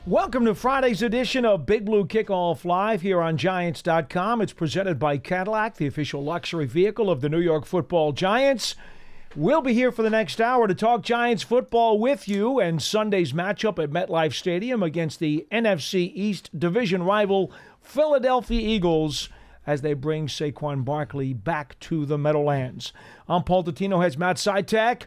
Welcome to Friday's edition of Big Blue Kickoff Live here on Giants.com. It's presented by Cadillac, the official luxury vehicle of the New York Football Giants. We'll be here for the next hour to talk Giants football with you and Sunday's matchup at MetLife Stadium against the NFC East division rival Philadelphia Eagles as they bring Saquon Barkley back to the Meadowlands. I'm Paul Dottino, heads Matt Sytek.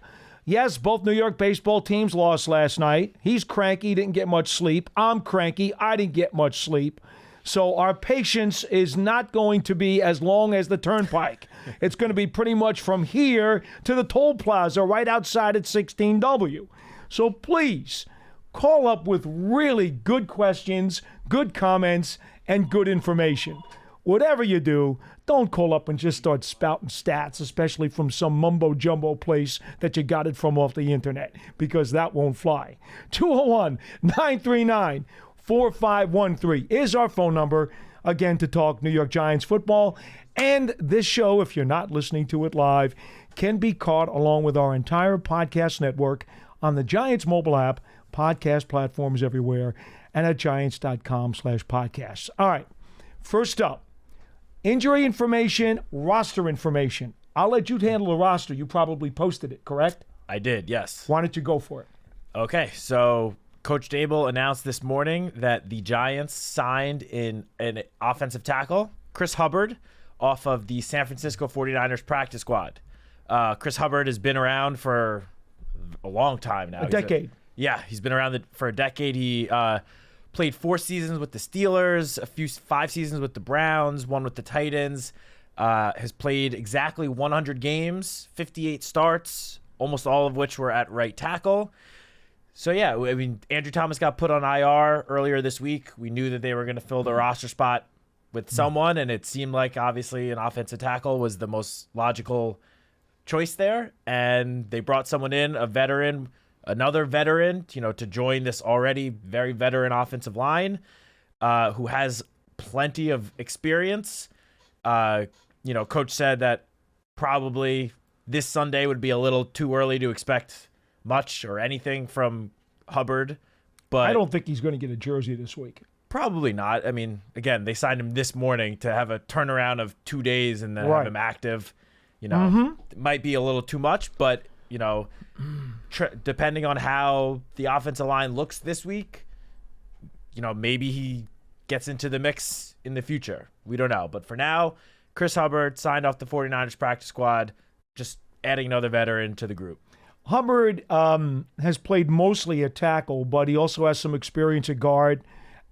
Yes, both New York baseball teams lost last night. He's cranky, didn't get much sleep. I'm cranky, I didn't get much sleep. So our patience is not going to be as long as the turnpike. It's going to be pretty much from here to the toll plaza right outside at 16W. So please, call up with really good questions, good comments, and good information. Whatever you do, don't call up and just start spouting stats, especially from some mumbo-jumbo place that you got it from off the internet, because that won't fly. 201-939-4513 is our phone number, again, to talk New York Giants football. And this show, if you're not listening to it live, can be caught along with our entire podcast network on the Giants mobile app, podcast platforms everywhere, and at giants.com/podcasts. All right, first up. Injury information, roster information. I'll let you handle the roster. You probably posted it, correct? I did, yes. Why don't you go for it? Okay, so Coach Dable announced this morning that the Giants signed in an offensive tackle, Chris Hubbard, off of the San Francisco 49ers practice squad. Chris Hubbard has been around for a long time now. A decade. He's been around for a decade. He played 4 seasons with the Steelers, 5 seasons with the Browns, 1 with the Titans, has played exactly 100 games, 58 starts, almost all of which were at right tackle. So, yeah, I mean, Andrew Thomas got put on IR earlier this week. We knew that they were going to fill the roster spot with someone, and it seemed like, obviously, an offensive tackle was the most logical choice there. And they brought someone in, a veteran, another veteran, to join this already very veteran offensive line, who has plenty of experience. Coach said that probably this Sunday would be a little too early to expect much or anything from Hubbard. But I don't think he's going to get a jersey this week. Probably not. I mean, again, they signed him this morning to have a turnaround of 2 days and then have him active. It might be a little too much, but depending on how the offensive line looks this week, maybe he gets into the mix in the future. We don't know. But for now, Chris Hubbard signed off the 49ers practice squad, just adding another veteran to the group. Hubbard has played mostly at tackle, but he also has some experience at guard.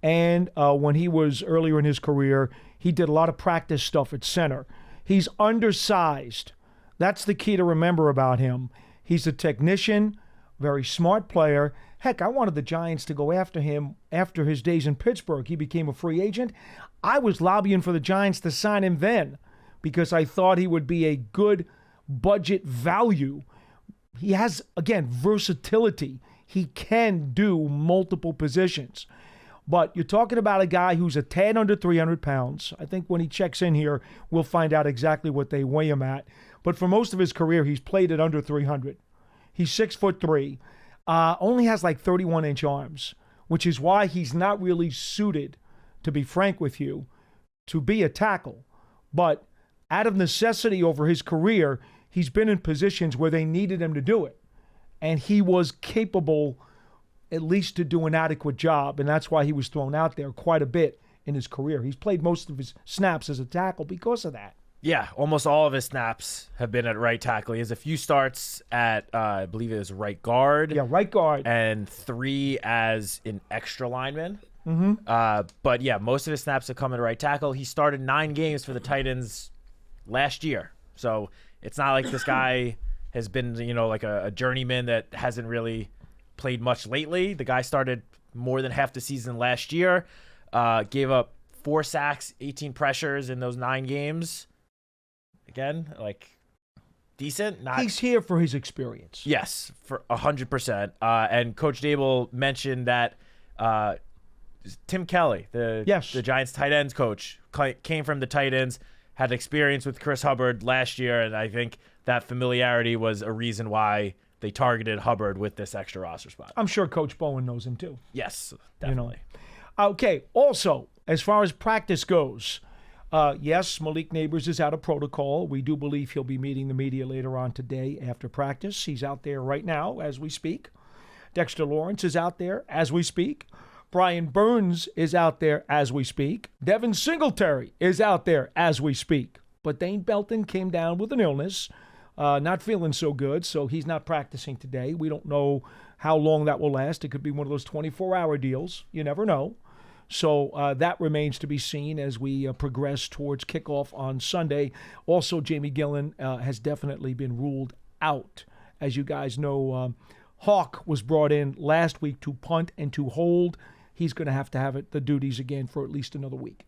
And when he was earlier in his career, he did a lot of practice stuff at center. He's undersized. That's the key to remember about him. He's a technician, very smart player. Heck, I wanted the Giants to go after him after his days in Pittsburgh. He became a free agent. I was lobbying for the Giants to sign him then because I thought he would be a good budget value. He has, again, versatility. He can do multiple positions. But you're talking about a guy who's a tad under 300 pounds. I think when he checks in here, we'll find out exactly what they weigh him at. But for most of his career, he's played at under 300. He's 6'3", only has like 31-inch arms, which is why he's not really suited, to be frank with you, to be a tackle. But out of necessity over his career, he's been in positions where they needed him to do it. And he was capable at least to do an adequate job, and that's why he was thrown out there quite a bit in his career. He's played most of his snaps as a tackle because of that. Yeah, almost all of his snaps have been at right tackle. He has a few starts at, I believe it was right guard. Yeah, right guard. And 3 as an extra lineman. Mm-hmm. But yeah, most of his snaps have come at right tackle. He started 9 games for the Titans last year. So it's not like this guy has been, like a journeyman that hasn't really played much lately. The guy started more than half the season last year. Gave up 4 sacks, 18 pressures in those 9 games. Again, decent. He's here for his experience. Yes, for 100%. And Coach Dable mentioned that Tim Kelly, the Giants tight ends coach, came from the Titans, had experience with Chris Hubbard last year, and I think that familiarity was a reason why they targeted Hubbard with this extra roster spot. I'm sure Coach Bowen knows him too. Yes, definitely. Okay, also, as far as practice goes, yes, Malik Neighbors is out of protocol. We do believe he'll be meeting the media later on today after practice. He's out there right now as we speak. Dexter Lawrence is out there as we speak. Brian Burns is out there as we speak. Devin Singletary is out there as we speak. But Dane Belton came down with an illness, not feeling so good, so he's not practicing today. We don't know how long that will last. It could be one of those 24-hour deals. You never know. So that remains to be seen as we progress towards kickoff on Sunday. Also, Jamie Gillen has definitely been ruled out. As you guys know, Hawk was brought in last week to punt and to hold. He's going to have the duties again for at least another week.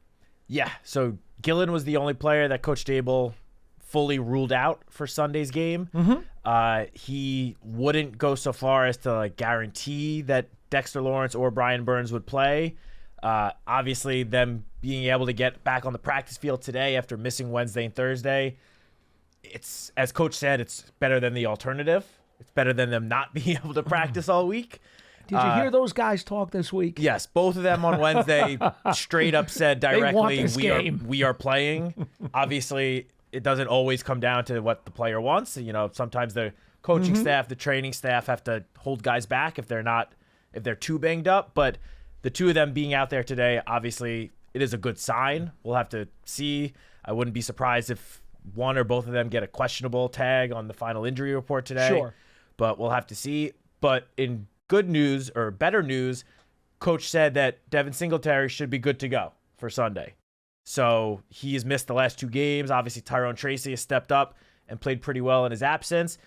Yeah, so Gillen was the only player that Coach Dable fully ruled out for Sunday's game. He wouldn't go so far as to guarantee that Dexter Lawrence or Brian Burns would play. Obviously, them being able to get back on the practice field today after missing Wednesday and Thursday, it's, as Coach said, it's better than the alternative. It's better than them not being able to practice all week. Did you hear those guys talk this week? Yes, both of them on Wednesday straight up said directly, we are playing. Obviously, it doesn't always come down to what the player wants. Sometimes the coaching staff, the training staff have to hold guys back if they're too banged up. But the two of them being out there today, obviously, it is a good sign. We'll have to see. I wouldn't be surprised if one or both of them get a questionable tag on the final injury report today. Sure. But we'll have to see. But in good news, or better news, Coach said that Devin Singletary should be good to go for Sunday. So he has missed the last 2 games. Obviously, Tyrone Tracy has stepped up and played pretty well in his absence.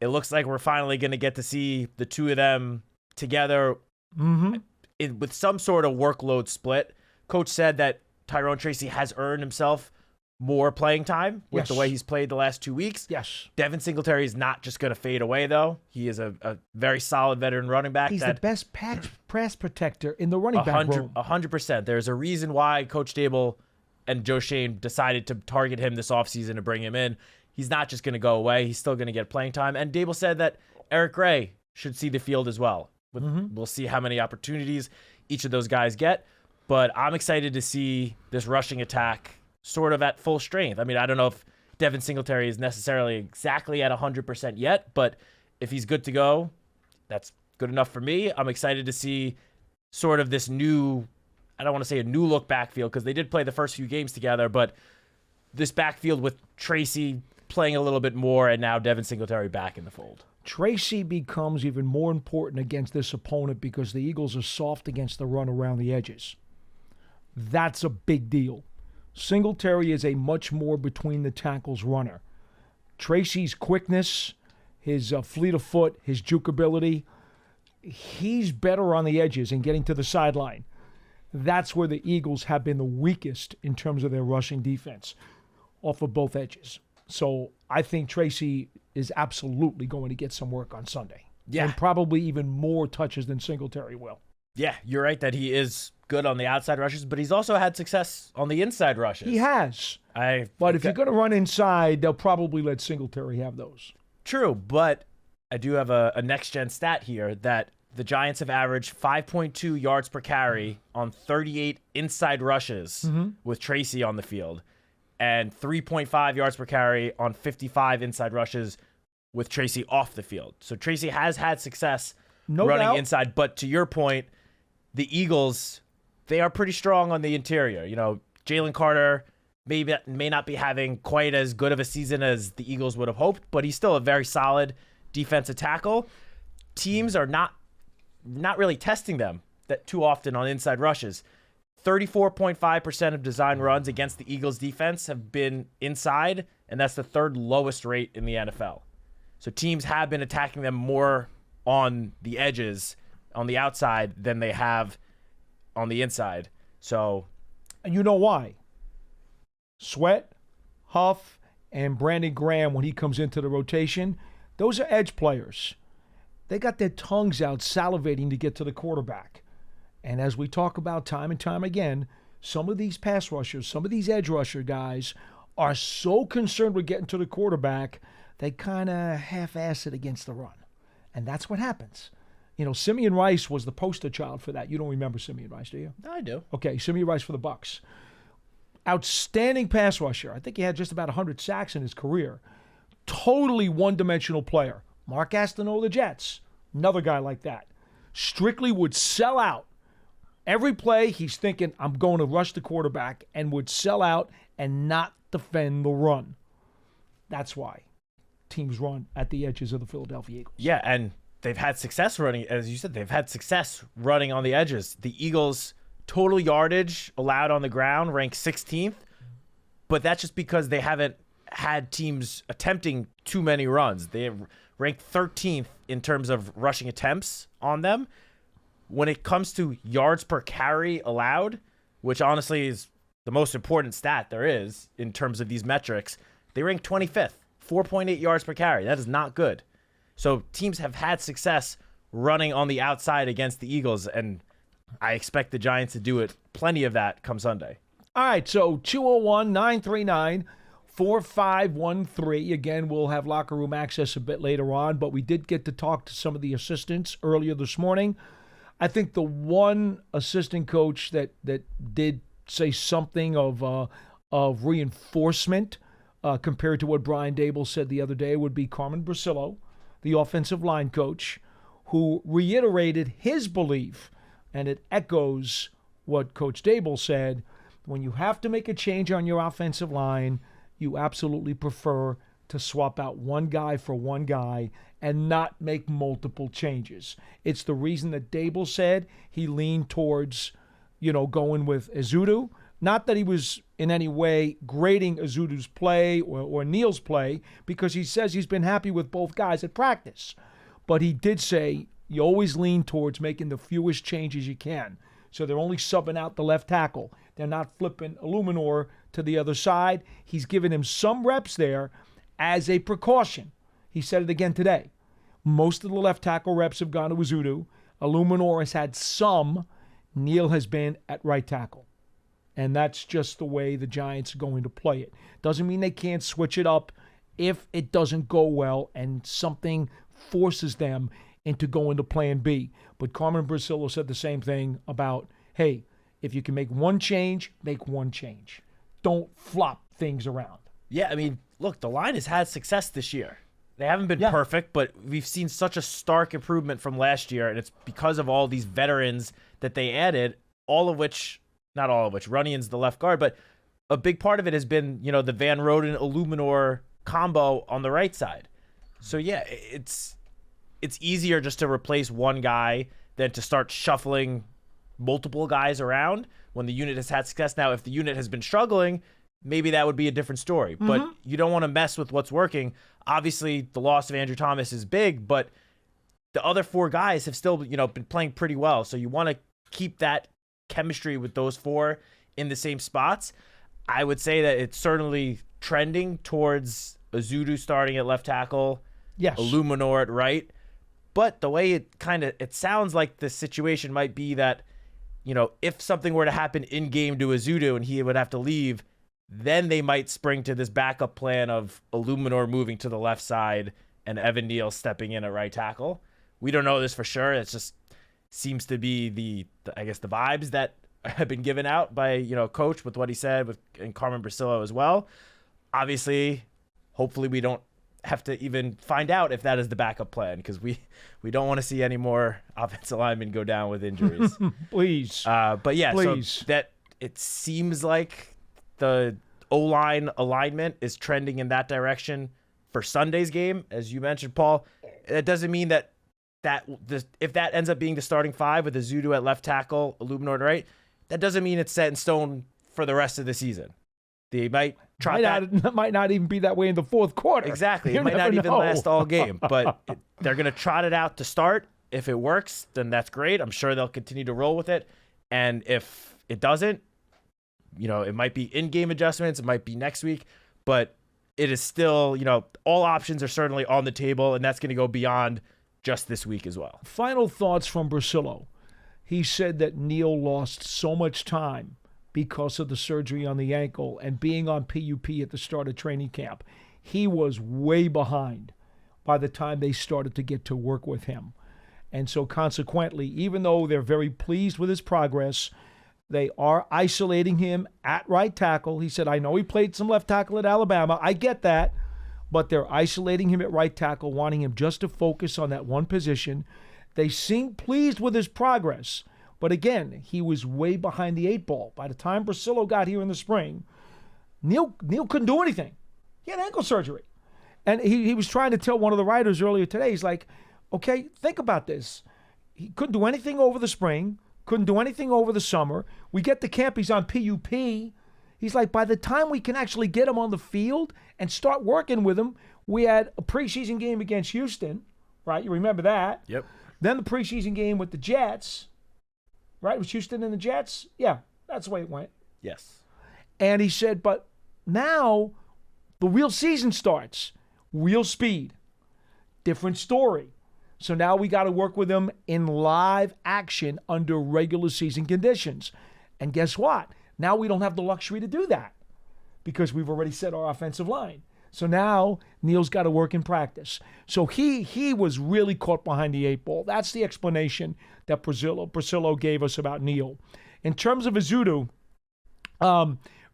It looks like we're finally going to get to see the two of them together with some sort of workload split. Coach said that Tyrone Tracy has earned himself more playing time with the way he's played the last 2 weeks. Yes. Devin Singletary is not just going to fade away, though. He is a very solid veteran running back. He's the best pass protector in the running back room. 100%. There's a reason why Coach Dable and Joe Shane decided to target him this offseason and bring him in. He's not just going to go away. He's still going to get playing time. And Dable said that Eric Gray should see the field as well. We'll see how many opportunities each of those guys get. But I'm excited to see this rushing attack sort of at full strength. I mean, I don't know if Devin Singletary is necessarily exactly at 100% yet, but if he's good to go, that's good enough for me. I'm excited to see sort of this new, I don't want to say a new look backfield because they did play the first few games together, but this backfield with Tracy playing a little bit more and now Devin Singletary back in the fold. Tracy becomes even more important against this opponent because the Eagles are soft against the run around the edges. That's a big deal. Singletary is a much more between the tackles runner. Tracy's quickness, his fleet of foot, his juke ability, he's better on the edges and getting to the sideline. That's where the Eagles have been the weakest in terms of their rushing defense off of both edges. So I think Tracy is absolutely going to get some work on Sunday. Yeah. And probably even more touches than Singletary will. Yeah, you're right that he is good on the outside rushes, but he's also had success on the inside rushes. He has. But if you're going to run inside, they'll probably let Singletary have those. True, but I do have a next-gen stat here that the Giants have averaged 5.2 yards per carry on 38 inside rushes with Tracy on the field and 3.5 yards per carry on 55 inside rushes with Tracy off the field. So Tracy has had success running inside, but to your point, the Eagles, they are pretty strong on the interior. Jalen Carter may not be having quite as good of a season as the Eagles would have hoped, but he's still a very solid defensive tackle. Teams are not really testing them that too often on inside rushes. 34.5% of design runs against the Eagles defense have been inside, and that's the 3rd lowest rate in the NFL. So teams have been attacking them more on the edges, on the outside, than they have on the inside. So, and you know why? Sweat, Huff, and Brandon Graham, when he comes into the rotation, those are edge players. They got their tongues out salivating to get to the quarterback. And as we talk about time and time again, some of these pass rushers, some of these edge rusher guys are so concerned with getting to the quarterback, they kind of half-ass it against the run. And that's what happens. Simeon Rice was the poster child for that. You don't remember Simeon Rice, do you? I do. Okay, Simeon Rice for the Bucks. Outstanding pass rusher. I think he had just about 100 sacks in his career. Totally one-dimensional player. Mark Gastineau of the Jets, another guy like that. Strictly would sell out. Every play, he's thinking, I'm going to rush the quarterback, and would sell out and not defend the run. That's why teams run at the edges of the Philadelphia Eagles. Yeah, and they've had success running, as you said, they've had success running on the edges. The Eagles' total yardage allowed on the ground ranked 16th, but that's just because they haven't had teams attempting too many runs. They have ranked 13th in terms of rushing attempts on them. When it comes to yards per carry allowed, which honestly is the most important stat there is in terms of these metrics, they rank 25th, 4.8 yards per carry. That is not good. So teams have had success running on the outside against the Eagles, and I expect the Giants to do it, plenty of that come Sunday. All right, so 201-939-4513. Again, we'll have locker room access a bit later on, but we did get to talk to some of the assistants earlier this morning. I think the one assistant coach that did say something of reinforcement compared to what Brian Daboll said the other day would be Carmen Brasillo, the offensive line coach, who reiterated his belief, and it echoes what Coach Daboll said. When you have to make a change on your offensive line, you absolutely prefer to swap out one guy for one guy and not make multiple changes. It's the reason that Daboll said he leaned towards, going with Ezeudu. Not that he was in any way grading Ezeudu's play or Neal's play, because he says he's been happy with both guys at practice. But he did say you always lean towards making the fewest changes you can. So they're only subbing out the left tackle. They're not flipping Illuminor to the other side. He's given him some reps there as a precaution. He said it again today. Most of the left tackle reps have gone to Ezeudu. Illuminor has had some. Neal has been at right tackle. And that's just the way the Giants are going to play it. Doesn't mean they can't switch it up if it doesn't go well and something forces them into going to plan B. But Carmen Brasillo said the same thing about, hey, if you can make one change, make one change. Don't flop things around. Yeah, I mean, look, the line has had success this year. They haven't been perfect, but we've seen such a stark improvement from last year, and it's because of all these veterans that they added, not all of which, Runion's the left guard, but a big part of it has been, the Van Roden-Illuminor combo on the right side. So, yeah, it's easier just to replace one guy than to start shuffling multiple guys around when the unit has had success. Now, if the unit has been struggling, maybe that would be a different story. Mm-hmm. But you don't want to mess with what's working. Obviously, the loss of Andrew Thomas is big, but the other four guys have still, been playing pretty well. So you want to keep that chemistry with those four in the same spots. I would say that it's certainly trending towards Ezeudu starting at left tackle, yes, Illuminor at right. But the way it sounds like the situation might be that, if something were to happen in game to Ezeudu and he would have to leave, then they might spring to this backup plan of Illuminor moving to the left side and Evan Neal stepping in at right tackle. We don't know this for sure. It just seems to be the vibes that have been given out by, coach with what he said and Carmen Brasillo as well. Obviously, hopefully we don't have to even find out if that is the backup plan, because we don't want to see any more offensive linemen go down with injuries. Please. But yeah, please. So that it seems like the O-line alignment is trending in that direction for Sunday's game, as you mentioned, Paul. It doesn't mean that if that ends up being the starting five with Ezeudu at left tackle, Illuminor at right, that doesn't mean it's set in stone for the rest of the season. They might try that. Might not even be that way in the fourth quarter. Exactly. It might not even last all game, but they're going to trot it out to start. If it works, then that's great. I'm sure they'll continue to roll with it. And if it doesn't, it might be in-game adjustments. It might be next week, but it is still, all options are certainly on the table, and that's going to go beyond just this week as well. Final thoughts from Brasillo. He said that Neal lost so much time because of the surgery on the ankle and being on PUP at the start of training camp. He was way behind by the time they started to get to work with him. And so consequently, even though they're very pleased with his progress, they are isolating him at right tackle. He said, I know he played some left tackle at Alabama. I get that. But they're isolating him at right tackle, wanting him just to focus on that one position. They seem pleased with his progress. But again, he was way behind the 8 ball. By the time Brasillo got here in the spring, Neal couldn't do anything. He had ankle surgery. And he was trying to tell one of the writers earlier today, he's like, okay, think about this. He couldn't do anything over the spring, couldn't do anything over the summer. We get to camp, he's on PUP. He's like, by the time we can actually get him on the field and start working with him, we had a preseason game against Houston, right? You remember that? Yep. Then the preseason game with the Jets, right? It was Houston and the Jets? Yeah, that's the way it went. Yes. And he said, but now the real season starts. Real speed. Different story. So now we got to work with him in live action under regular season conditions. And guess what? Now we don't have the luxury to do that because we've already set our offensive line. So now Neal's got to work in practice. So he was really caught behind the 8 ball. That's the explanation that Brasillo gave us about Neal. In terms of Ezeudu,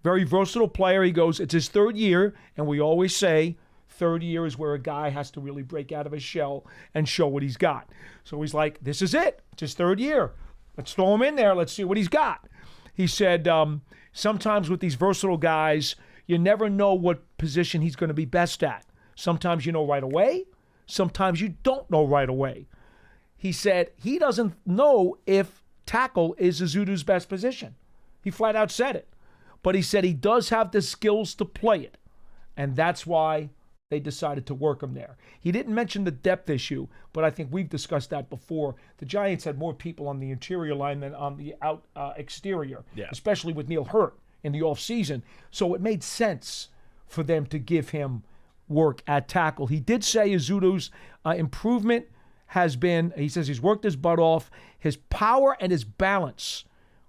very versatile player. He goes, it's his 3rd year, and we always say 3rd year is where a guy has to really break out of his shell and show what he's got. So he's like, this is it. It's his 3rd year. Let's throw him in there. Let's see what he's got. He said, sometimes with these versatile guys, you never know what position he's going to be best at. Sometimes you know right away. Sometimes you don't know right away. He said he doesn't know if tackle is Ezeudu's best position. He flat out said it. But he said he does have the skills to play it. And that's why they decided to work him there. He didn't mention the depth issue, but I think we've discussed that before. The Giants had more people on the interior line than on the exterior, especially with Neal hurt in the offseason. So it made sense for them to give him work at tackle. He did say Ezeudu's improvement has been, he says he's worked his butt off. His power and his balance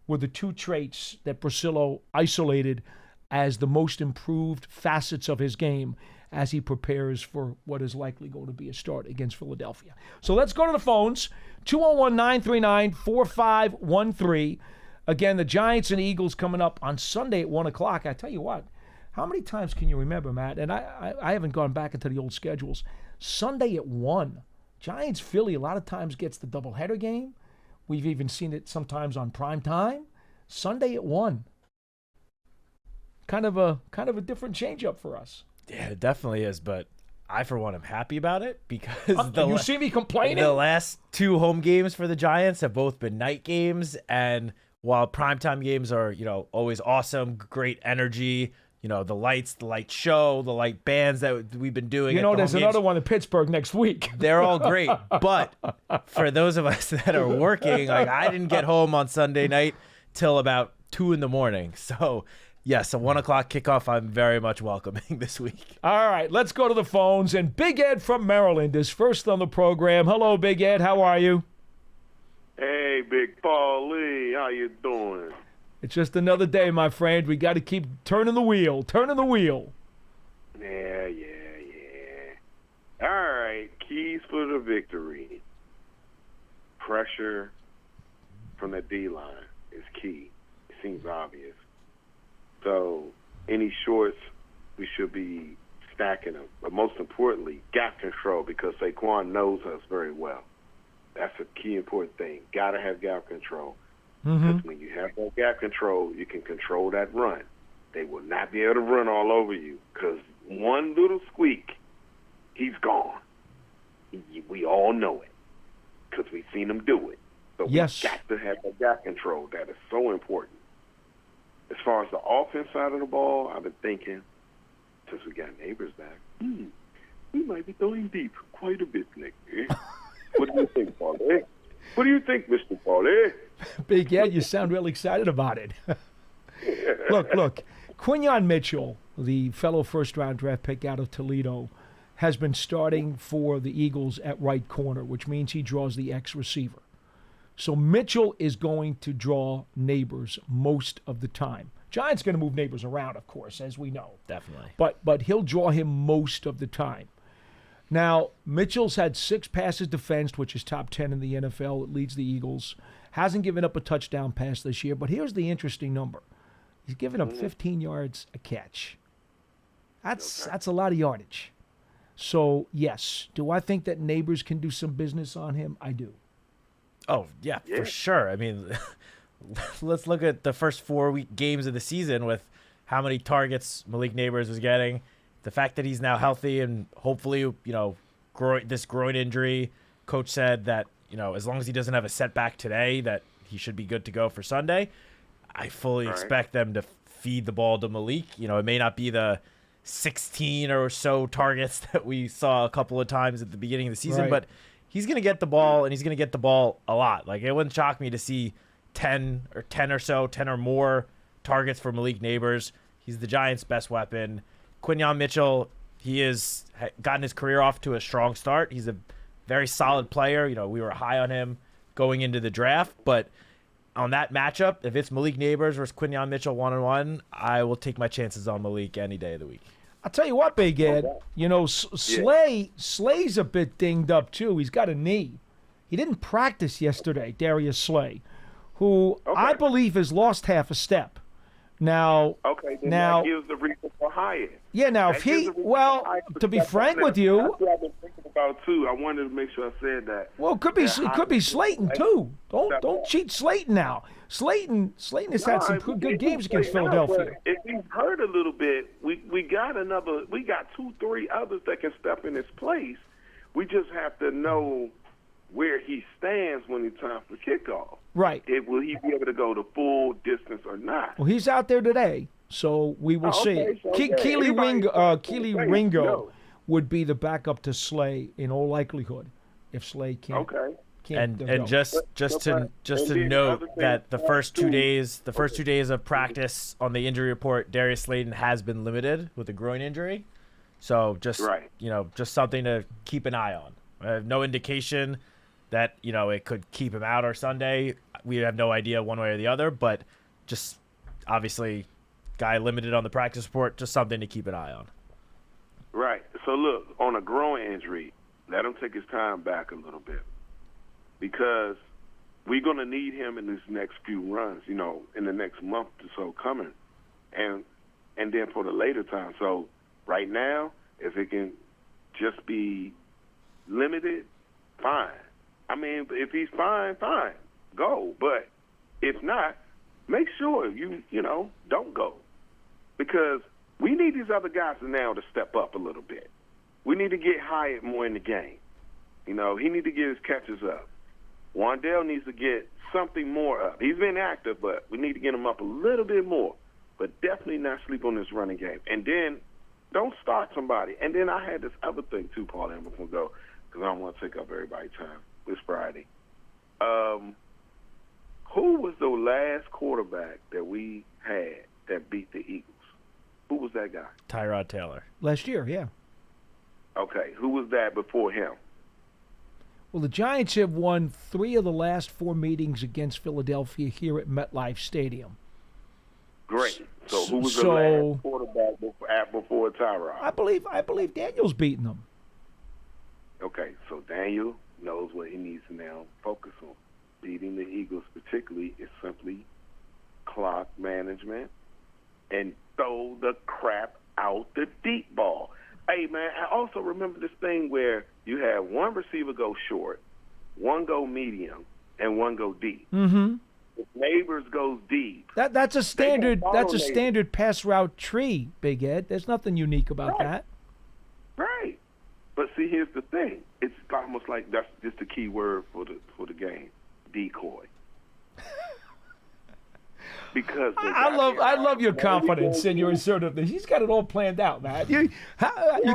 were the 2 traits that Brasillo isolated as the most improved facets of his game as he prepares for what is likely going to be a start against Philadelphia. So let's go to the phones. 201-939-4513. Again, the Giants and Eagles coming up on Sunday at 1 o'clock. I tell you what, how many times can you remember, Matt? And I haven't gone back into the old schedules. Sunday at 1. Giants-Philly a lot of times gets the doubleheader game. We've even seen it sometimes on prime time. Sunday at 1. Kind of a different change-up for us. Yeah, it definitely is, but I, for one, am happy about it because you see me complaining? The last 2 home games for the Giants have both been night games, and while primetime games are, always awesome, great energy, the lights, the light show, the light bands that we've been doing. There's another one in Pittsburgh next week. They're all great, but for those of us that are working, like I didn't get home on Sunday night till about 2 a.m. So yes, a 1 o'clock kickoff I'm very much welcoming this week. All right, let's go to the phones. And Big Ed from Maryland is first on the program. Hello, Big Ed. How are you? Hey, Big Paul Lee. How you doing? It's just another day, my friend. We got to keep turning the wheel. Yeah. All right, keys for the victory. Pressure from the D-line is key. It seems obvious. So any shorts, we should be stacking them. But most importantly, gap control, because Saquon knows us very well. That's a key important thing. Got to have gap control. Because when you have that gap control, you can control that run. They will not be able to run all over you because one little squeak, he's gone. We all know it because we've seen him do it. So yes, we got to have that gap control. That is so important. As far as the offense side of the ball, I've been thinking, since we got Neighbors back, we might be throwing deep quite a bit next year. What do you think, Paulie? What do you think, Mr. Paulie? Big Ed, you sound really excited about it. Look, Quinyon Mitchell, the fellow first-round draft pick out of Toledo, has been starting for the Eagles at right corner, which means he draws the X receiver. So Mitchell is going to draw Neighbors most of the time. Giants going to move Neighbors around, of course, as we know. Definitely. But he'll draw him most of the time. Now, Mitchell's had 6 passes defensed, which is top 10 in the NFL. It leads the Eagles. Hasn't given up a touchdown pass this year, but here's the interesting number. He's given up 15 yards a catch. That's a lot of yardage. So, yes, do I think that Neighbors can do some business on him? I do. Oh, yeah, for sure. I mean, let's look at the first 4 games of the season with how many targets Malik Neighbors was getting. The fact that he's now healthy and hopefully, this groin injury, coach said that, as long as he doesn't have a setback today, that he should be good to go for Sunday. I fully expect them to feed the ball to Malik. It may not be the 16 or so targets that we saw a couple of times at the beginning of the season, but he's going to get the ball, and he's going to get the ball a lot. Like, it wouldn't shock me to see 10 or more targets for Malik Neighbors. He's the Giants' best weapon. Quinyon Mitchell, he has gotten his career off to a strong start. He's a very solid player. We were high on him going into the draft, but on that matchup, if it's Malik Neighbors versus Quinyon Mitchell 1-on-1, I will take my chances on Malik any day of the week. I'll tell you what, Big Ed, Slay's a bit dinged up too. He's got a knee. He didn't practice yesterday, Darius Slay, who I believe has lost half a step. Now, that gives the reason for hiring. Yeah, now if he, to be frank with you, that's what I've been thinking about too. I wanted to make sure I said that. Well, it could be Slayton too. Don't cheat Slayton now. Slayton has had some good games against Philadelphia. If he's hurt a little bit, we got 2-3 others that can step in his place. We just have to know where he stands when it's time for kickoff. Right. Will he be able to go the full distance or not? Well, he's out there today, so we will see. Keely Ringo would be the backup to Slay in all likelihood if Slay can't. Okay. And just to note that the first 2 days of practice on the injury report, Darius Slayton has been limited with a groin injury. So just something to keep an eye on. I have no indication that it could keep him out or Sunday. We have no idea one way or the other, but just obviously guy limited on the practice report, just something to keep an eye on. Right. So look, on a groin injury, let him take his time back a little bit, because we're going to need him in these next few runs, in the next month or so coming, and then for the later time. So right now, if it can just be limited, fine. I mean, if he's fine, go. But if not, make sure you don't go, because we need these other guys now to step up a little bit. We need to get Hyatt more in the game. He need to get his catches up. Wandale needs to get something more up. He's been active, but we need to get him up a little bit more. But definitely not sleep on this running game. And then don't start somebody. And then I had this other thing too, Paul, and before we go, because I don't want to take up everybody's time. It's Friday. Who was the last quarterback that we had that beat the Eagles? Who was that guy? Tyrod Taylor. Last year, yeah. Okay, who was that before him? Well, the Giants have won 3 of the last 4 meetings against Philadelphia here at MetLife Stadium. Great. So who was the last quarterback before Tyrod? I believe Daniel's beating them. Okay, so Daniel knows what he needs to now focus on. Beating the Eagles particularly is simply clock management and throw the crap out the deep ball. Hey, man, I also remember this thing where you had one receiver go short, one go medium, and one go deep. Mm-hmm. If Neighbors goes deep. That's a standard pass route tree, Big Ed. There's nothing unique about that. Right. But see, here's the thing. It's almost like that's just the key word for the game. Decoy. Because I love your confidence and your assertiveness. He's got it all planned out, man. You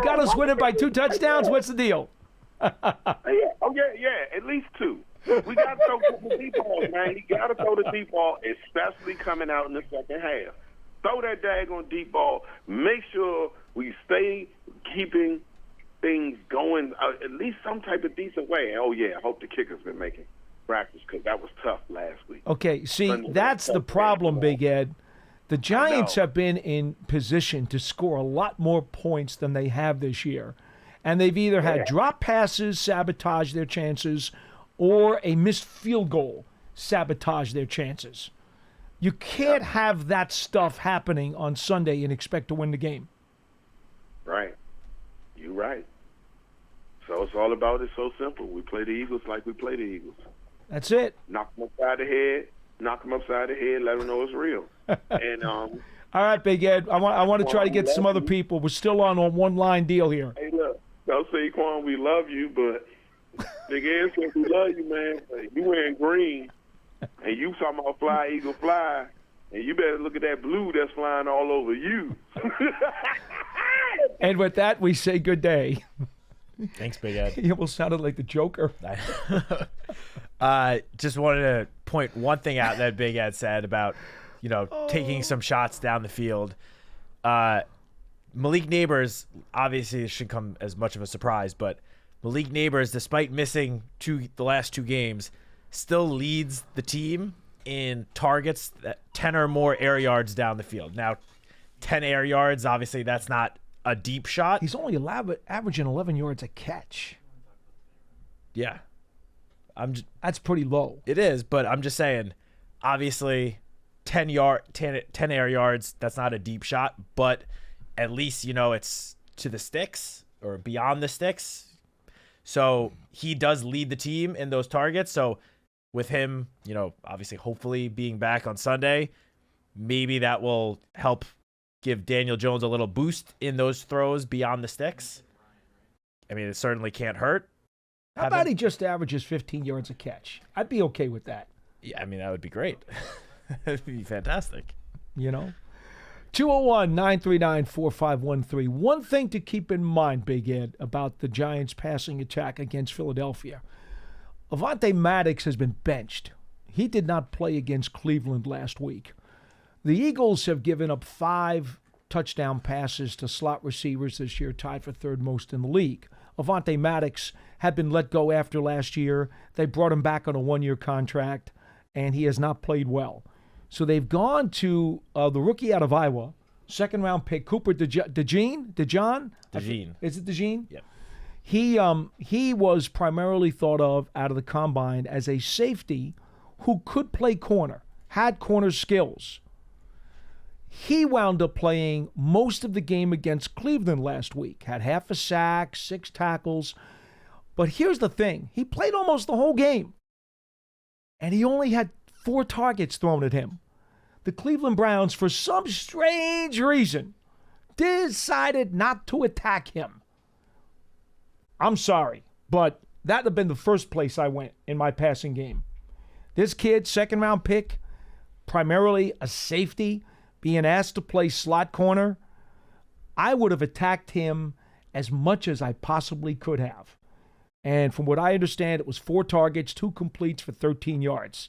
got us winning by 2 touchdowns. What's the deal? Yeah, at least 2. We got to throw the deep balls, man. You got to throw the deep ball, especially coming out in the second half. Throw that daggone deep ball. Make sure we stay keeping things going at least some type of decent way. Oh yeah, I hope the kicker's been making practice, because that was tough last week. Okay, see, that's the problem, Big Ed. The Giants have been in position to score a lot more points than they have this year. And they've either had drop passes sabotage their chances or a missed field goal sabotage their chances. You can't have that stuff happening on Sunday and expect to win the game. Right. You're right. So it's all about, it's so simple. We play the Eagles like we play the Eagles. That's it. Knock them upside the head, let them know it's real. And all right, Big Ed. I want to try to get some other people. We're still on a one-line deal here. Hey, look, don't say, Saquon, we love you, but Big Ed says we love you, man. But you wearing green, and you talking about fly, Eagle, fly, and you better look at that blue that's flying all over you. And with that, we say good day. Thanks, Big Ed. You almost sounded like the Joker. Just wanted to point one thing out that Big Ed said about, taking some shots down the field. Malik Neighbors, obviously, it shouldn't come as much of a surprise, but Malik Neighbors, despite missing the last 2 games, still leads the team in targets that 10 or more air yards down the field. Now, 10 air yards, obviously, that's not a deep shot. He's only averaging 11 yards a catch. Yeah. That's pretty low. It is, but I'm just saying, obviously, 10 air yards, that's not a deep shot, but at least, it's to the sticks or beyond the sticks. So he does lead the team in those targets. So with him, obviously, hopefully being back on Sunday, maybe that will help give Daniel Jones a little boost in those throws beyond the sticks. I mean, it certainly can't hurt. How about he just averages 15 yards a catch? I'd be okay with that. Yeah, I mean, that would be great. That'd be fantastic. 201-939-4513. One thing to keep in mind, Big Ed, about the Giants' passing attack against Philadelphia. Avant Maddox has been benched. He did not play against Cleveland last week. The Eagles have given up 5 touchdown passes to slot receivers this year, tied for 3rd most in the league. Avant Maddox had been let go after last year. They brought him back on a 1-year contract, and he has not played well. So they've gone to the rookie out of Iowa, 2nd-round pick, Cooper DeJean? Is it DeJean? Yep. He was primarily thought of out of the combine as a safety who could play corner, had corner skills. He wound up playing most of the game against Cleveland last week, had half a sack, 6 tackles. But here's the thing. He played almost the whole game, and he only had 4 targets thrown at him. The Cleveland Browns, for some strange reason, decided not to attack him. I'm sorry, but that would have been the first place I went in my passing game. This kid, 2nd-round pick, primarily a safety, being asked to play slot corner, I would have attacked him as much as I possibly could have. And from what I understand, it was 4 targets, 2 completes for 13 yards.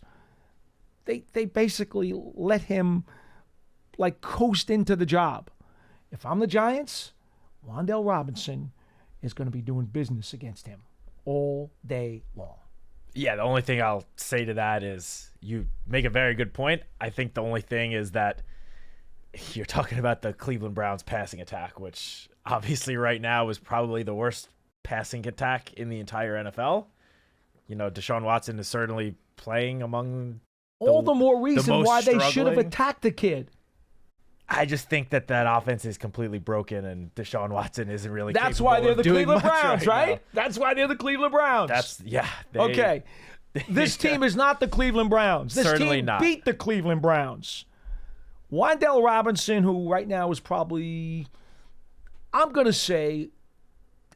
They basically let him coast into the job. If I'm the Giants, Wan'Dale Robinson is going to be doing business against him all day long. Yeah, the only thing I'll say to that is you make a very good point. I think the only thing is that you're talking about the Cleveland Browns passing attack, which obviously right now is probably the worst passing attack in the entire NFL. Deshaun Watson is certainly playing among all the more reason why they should have struggling. attacked the kid. I just think that offense is completely broken, and Deshaun Watson isn't really. That's why they're the Cleveland Browns, right? Now. That's why they're the Cleveland Browns. Okay. This team is not the Cleveland Browns. This Certainly team not. beat the Cleveland Browns. Wan'Dale Robinson, who right now is probably, I'm going to say,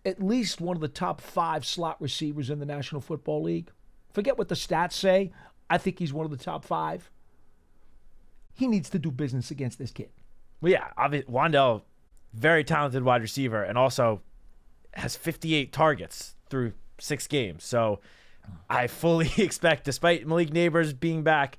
at least one of the top 5 slot receivers in the National Football League. Forget what the stats say. I think he's one of the top 5. He needs to do business against this kid. Well, yeah, Wan'Dale, very talented wide receiver, and also has 58 targets through 6 games. So I fully expect, despite Malik Neighbors being back,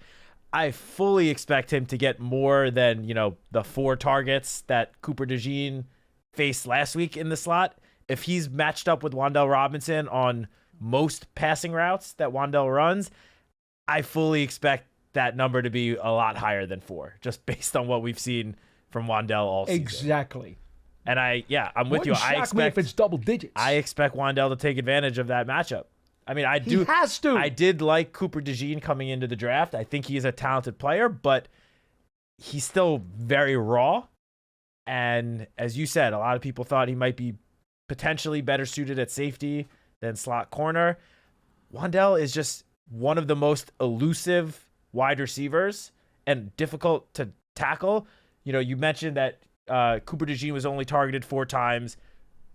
I fully expect him to get more than, the 4 targets that Cooper DeJean faced last week in the slot. If he's matched up with Wan'Dale Robinson on most passing routes that Wan'Dale runs, I fully expect that number to be a lot higher than 4, just based on what we've seen from Wan'Dale all season. Exactly. And I'm with you. Wouldn't shock me if it's double digits. I expect Wandell to take advantage of that matchup. I mean, He has to. I did like Cooper DeJean coming into the draft. I think he's a talented player, but he's still very raw. And as you said, a lot of people thought he might be potentially better suited at safety than slot corner. Wandell is just one of the most elusive wide receivers and difficult to tackle. You know, you mentioned that Cooper DeJean was only targeted 4 times.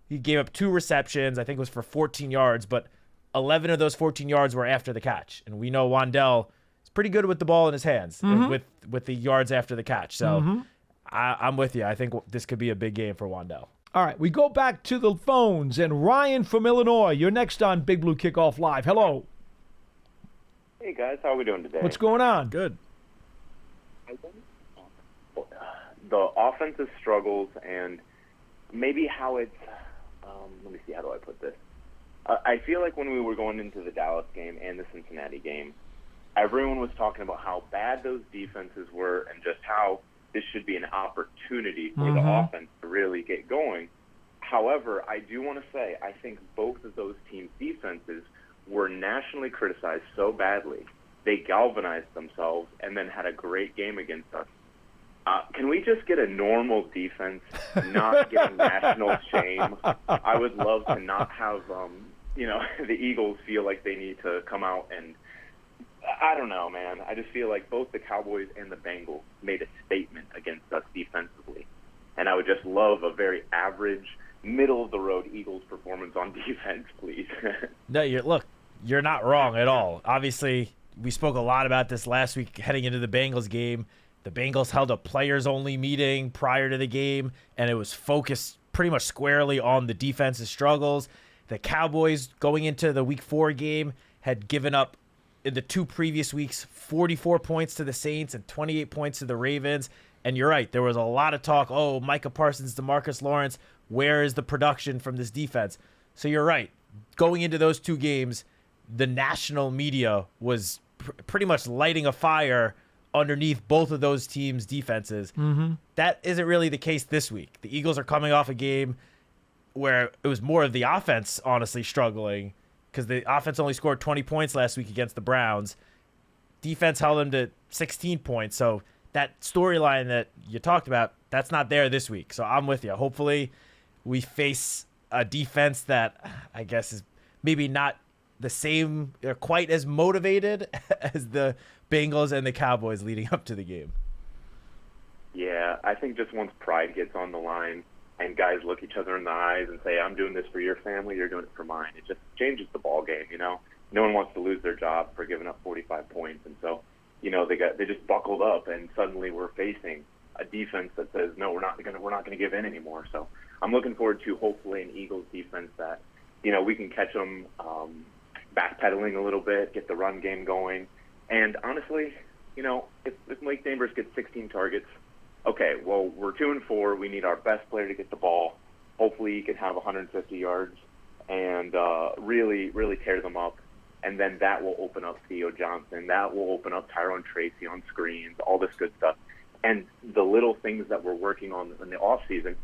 He gave up 2 receptions. I think it was for 14 yards, but 11 of those 14 yards were after the catch. And we know Wandell is pretty good with the ball in his hands with the yards after the catch. So I'm with you. I think this could be a big game for Wandell. All right, we go back to the phones. And Ryan from Illinois, you're next on Big Blue Kickoff Live. Hello. Hey, guys. How are we doing today? What's going on? Good. The offensive struggles and maybe how it's let me see, how do I put this? I feel like when we were going into the Dallas game and the Cincinnati game, everyone was talking about how bad those defenses were and just how this should be an opportunity for the offense to really get going. However, I do want to say I think both of those teams' defenses were nationally criticized so badly. They galvanized themselves and then had a great game against us. Can we just get a normal defense, not getting national shame? I would love to not have, the Eagles feel like they need to come out and, I don't know, man. I just feel like both the Cowboys and the Bengals made a statement against us defensively. And I would just love a very average, middle-of-the-road Eagles performance on defense, please. No, you're not wrong at all. Obviously, we spoke a lot about this last week heading into the Bengals game. The Bengals held a players-only meeting prior to the game, and it was focused pretty much squarely on the defense's struggles. The Cowboys, going into the Week 4 game, had given up, in the 2 previous weeks, 44 points to the Saints and 28 points to the Ravens. And you're right, there was a lot of talk, Micah Parsons, DeMarcus Lawrence, where is the production from this defense? So you're right. Going into those 2 games, the national media was pretty much lighting a fire underneath both of those teams' defenses. That isn't really the case this week. The Eagles are coming off a game where it was more of the offense, honestly, struggling, because the offense only scored 20 points last week against the Browns. Defense held them to 16 points. So that storyline that you talked about, that's not there this week. So I'm with you. Hopefully we face a defense that I guess is maybe not the same, or quite as motivated as the Bengals and the Cowboys leading up to the game. Yeah, I think just once pride gets on the line and guys look each other in the eyes and say, I'm doing this for your family, you're doing it for mine, it just changes the ball game, No one wants to lose their job for giving up 45 points. And so, they just buckled up, and suddenly we're facing a defense that says, no, we're not going to give in anymore. So I'm looking forward to hopefully an Eagles defense that, we can catch them backpedaling a little bit, get the run game going. And honestly, if Mike Neighbors gets 16 targets, okay, well, we're 2-4. We need our best player to get the ball. Hopefully he can have 150 yards and really, really tear them up. And then that will open up Theo Johnson. That will open up Tyrone Tracy on screens, all this good stuff. And the little things that we're working on in the offseason,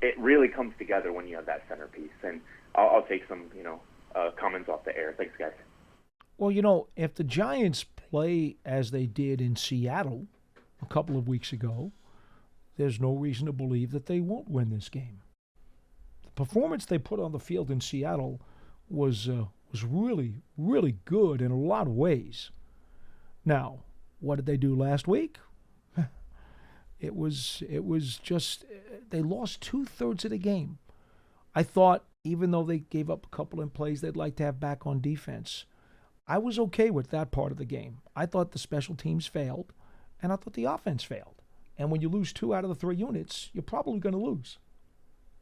it really comes together when you have that centerpiece. And I'll take some, comments off the air. Thanks, guys. Well, if the Giants play as they did in Seattle a couple of weeks ago, there's no reason to believe that they won't win this game. The performance they put on the field in Seattle was really, really good in a lot of ways. Now, what did they do last week? It was just, they lost 2/3 of the game. I thought, even though they gave up a couple of plays they'd like to have back on defense, I was okay with that part of the game. I thought the special teams failed, and I thought the offense failed. And when you lose 2 out of the 3 units, you're probably going to lose.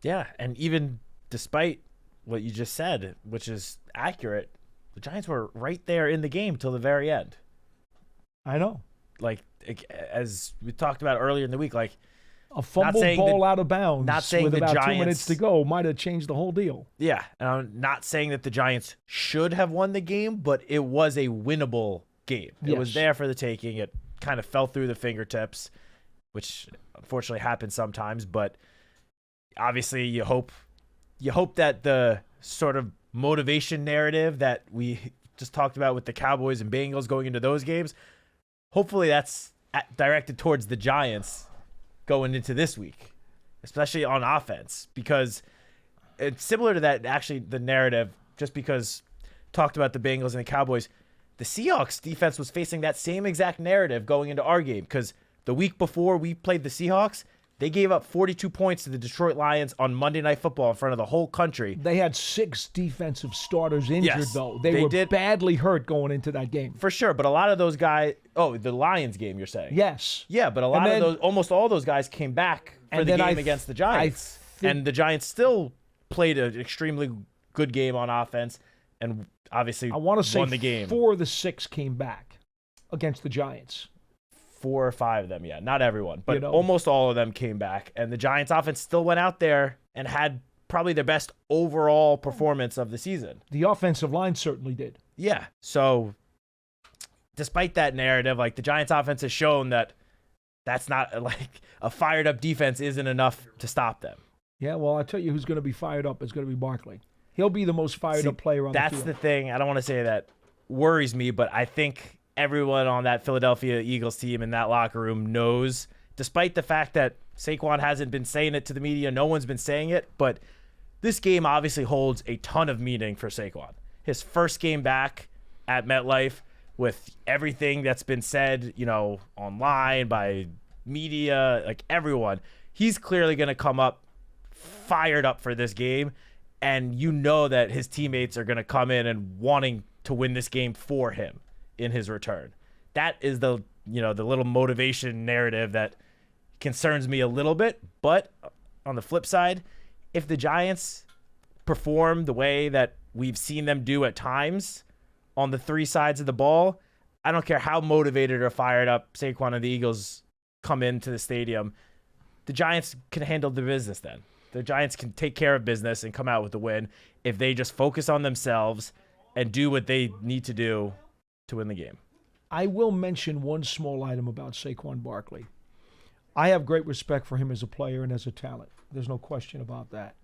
Yeah, and even despite what you just said, which is accurate, the Giants were right there in the game till the very end. I know. As we talked about earlier in the week, a fumbled ball out of bounds with about 2 minutes to go might have changed the whole deal. Yeah, and I'm not saying that the Giants should have won the game, but it was a winnable game. It was there for the taking. It kind of fell through the fingertips, which unfortunately happens sometimes, but obviously you hope that the sort of motivation narrative that we just talked about with the Cowboys and Bengals going into those games, hopefully that's directed towards the Giants going into this week, especially on offense, because it's similar to that, actually, the narrative, just because talked about the Bengals and the Cowboys. The Seahawks defense was facing that same exact narrative going into our game, because the week before we played the Seahawks, they gave up 42 points to the Detroit Lions on Monday Night Football in front of the whole country. They had 6 defensive starters injured, Yes, though. they They were did. badly hurt going into that game. For sure, but a lot of those guys... Oh, the Lions game, you're saying? Yes. Yeah, but a lot of those... Almost all those guys came back for And the then game against the Giants. And the Giants still played an extremely good game on offense and obviously I want to say won the game. 4 of the 6 came back against the Giants. 4 or 5 of them, yeah. Not everyone, but You know. almost all of them came back. And the Giants offense still went out there and had probably their best overall performance of the season. The offensive line certainly did. Yeah. So despite that narrative, like, the Giants offense has shown that that's not, like, a fired up defense isn't enough to stop them. Yeah, well, I'll tell you who's going to be fired up. It's going to be Barkley. He'll be the most fired up player on the field. That's the thing. I don't want to say that worries me, but I think everyone on that Philadelphia Eagles team in that locker room knows, despite the fact that Saquon hasn't been saying it to the media, no one's been saying it, but this game obviously holds a ton of meaning for Saquon. His first game back at MetLife, with everything that's been said, you know, online, by media, like everyone, he's clearly going to come up fired up for this game. And you know that his teammates are going to come in and wanting to win this game for him in his return. That is the little motivation narrative that concerns me a little bit. But on the flip side, if the Giants perform the way that we've seen them do at times on the 3 sides of the ball, I don't care how motivated or fired up Saquon and the Eagles come into the stadium, the Giants can handle the business then. The Giants can take care of business and come out with the win if they just focus on themselves and do what they need to do to win the game. I will mention one small item about Saquon Barkley. I have great respect for him as a player and as a talent. There's no question about that.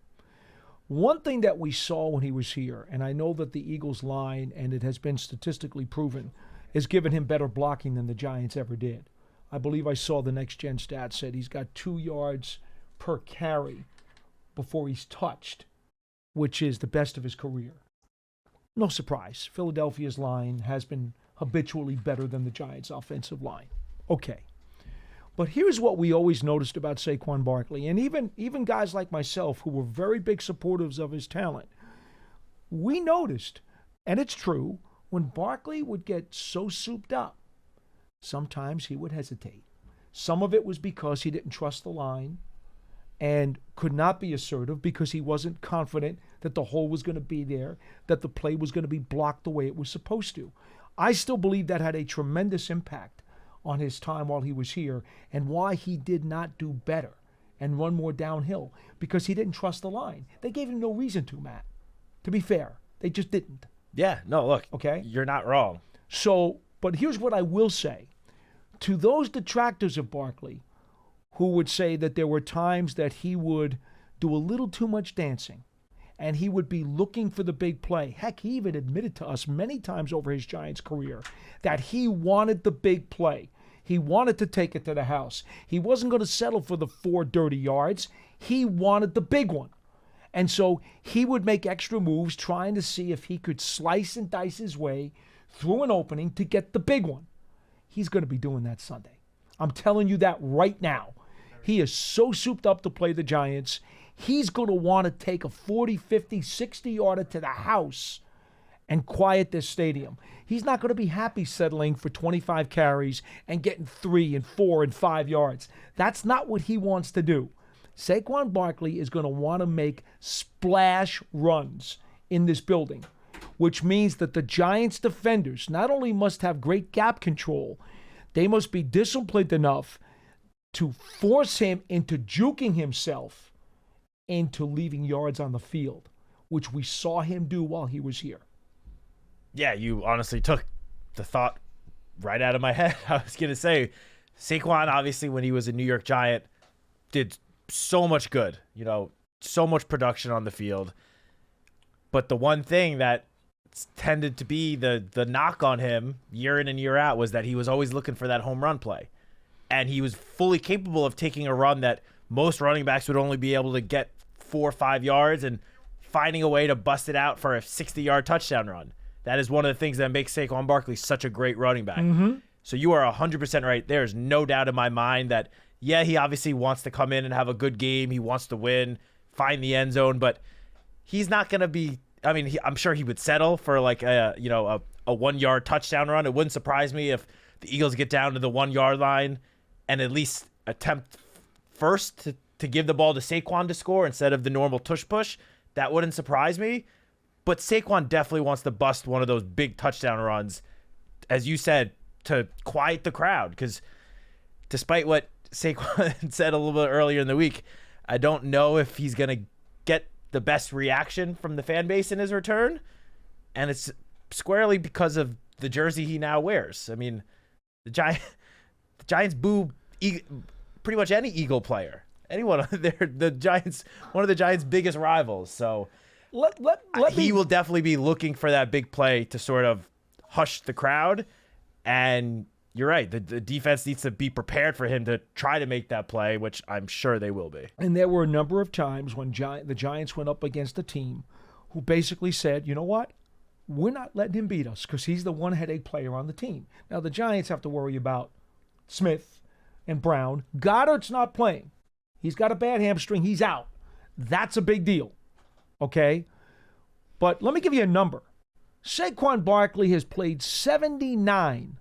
One thing that we saw when he was here, and I know that the Eagles line, and it has been statistically proven, has given him better blocking than the Giants ever did. I believe I saw the next gen stat said he's got 2 yards per carry before he's touched, which is the best of his career. No surprise. Philadelphia's line has been habitually better than the Giants' offensive line. Okay. But here's what we always noticed about Saquon Barkley, and even guys like myself who were very big supporters of his talent. We noticed, and it's true, when Barkley would get so souped up, sometimes he would hesitate. Some of it was because he didn't trust the line and could not be assertive because he wasn't confident that the hole was going to be there, that the play was going to be blocked the way it was supposed to. I still believe that had a tremendous impact on his time while he was here and why he did not do better and run more downhill, because he didn't trust the line. They gave him no reason to, Matt. To be fair, they just didn't. Yeah, no, look, Okay? you're not wrong. So, but here's what I will say. To those detractors of Barkley who would say that there were times that he would do a little too much dancing and he would be looking for the big play. Heck, he even admitted to us many times over his Giants career that he wanted the big play. He wanted to take it to the house. He wasn't going to settle for the 4 dirty yards. He wanted the big one. And so he would make extra moves trying to see if he could slice and dice his way through an opening to get the big one. He's going to be doing that Sunday. I'm telling you that right now. He is so souped up to play the Giants. He's going to want to take a 40, 50, 60-yarder to the house and quiet this stadium. He's not going to be happy settling for 25 carries and getting 3 and 4 and 5 yards. That's not what he wants to do. Saquon Barkley is going to want to make splash runs in this building, which means that the Giants defenders not only must have great gap control, they must be disciplined enough to force him into juking himself into leaving yards on the field, which we saw him do while he was here. Yeah, you honestly took the thought right out of my head. I was going to say, Saquon, obviously, when he was a New York Giant, did so much good. You know, so much production on the field. But the one thing that tended to be the knock on him year in and year out was that he was always looking for that home run play. And he was fully capable of taking a run that most running backs would only be able to get 4 or 5 yards and finding a way to bust it out for a 60-yard touchdown run. That is one of the things that makes Saquon Barkley such a great running back. So you are 100% right. There's no doubt in my mind that, yeah, he obviously wants to come in and have a good game. He wants to win, find the end zone, but he's not going to be – I mean, I'm sure he would settle for like a 1-yard touchdown run. It wouldn't surprise me if the Eagles get down to the 1-yard line and at least attempt first to give the ball to Saquon to score instead of the normal tush-push. That wouldn't surprise me. But Saquon definitely wants to bust one of those big touchdown runs, as you said, to quiet the crowd. Because despite what Saquon said a little bit earlier in the week, I don't know if he's going to get the best reaction from the fan base in his return. And it's squarely because of the jersey he now wears. I mean, the Giants boo pretty much any Eagle player. Anyone there, the Giants, one of the Giants' biggest rivals. So he will definitely be looking for that big play to sort of hush the crowd. And you're right, the defense needs to be prepared for him to try to make that play, which I'm sure they will be. And there were a number of times when the Giants went up against a team who basically said, you know what? We're not letting him beat us because he's the one headache player on the team. Now, the Giants have to worry about Smith and Brown. Goddard's not playing. He's got a bad hamstring. He's out. That's a big deal, okay? But let me give you a number. Saquon Barkley has played 79